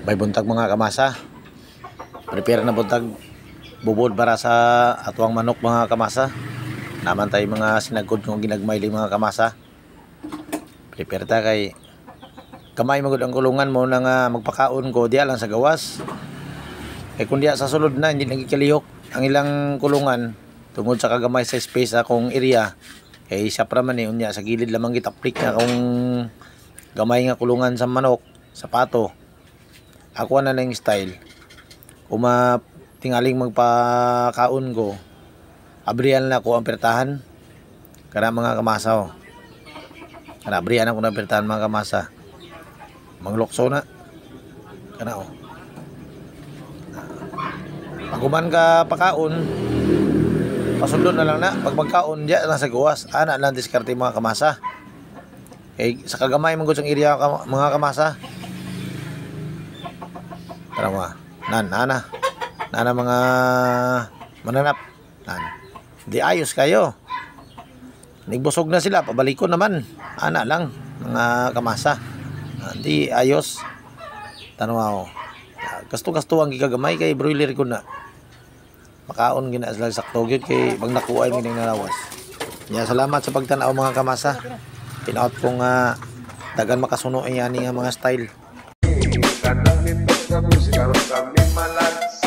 May buntag mga kamasa. Prepare na buntag bubod para sa atuang manok mga kamasa. Naman tayo mga sinagkod kong ginagmayli mga kamasa. Prepare ta kay kamay magud ang kulungan mo na nga magpakaon ko diya lang sa gawas. Kay kung diya sa sulod na hindi nagkikalihok ang ilang kulungan tungod sa kagamay sa space akong area. Kay siya pra man unya sa gilid lamang gitaplik na kung gamay nga kulungan sa manok, sa pato. Ako na lang style. Kung tingaling magpakaon ko, abrihan na ko ang pertahan. Kana mga kamasa oh. Kana abrihan ako ng pertahan mga kamasa. Manglokso na. Kana oh. Pagkuman ka pakaon, pasundon na lang na. Pag magkaon diya lang sa gawas, ana lang diskarte mga kamasa. Sa kagamay mong gusto area mga kamasa. Tara mo nana mga mananap di ayos kayo, nigbusog na sila, pabalikon naman ana lang mga kamasa, di ayos. Tanaw gasto ang gigagamay kay broiler ko na makaon gina sila sakto gyud kay pag nakuha mi ning nalawas niya. Salamat sa pagtan-aw mga kamasa. Pinaot kong dagan makasuno ani nga mga style. Kadang nito sa musika kami malas.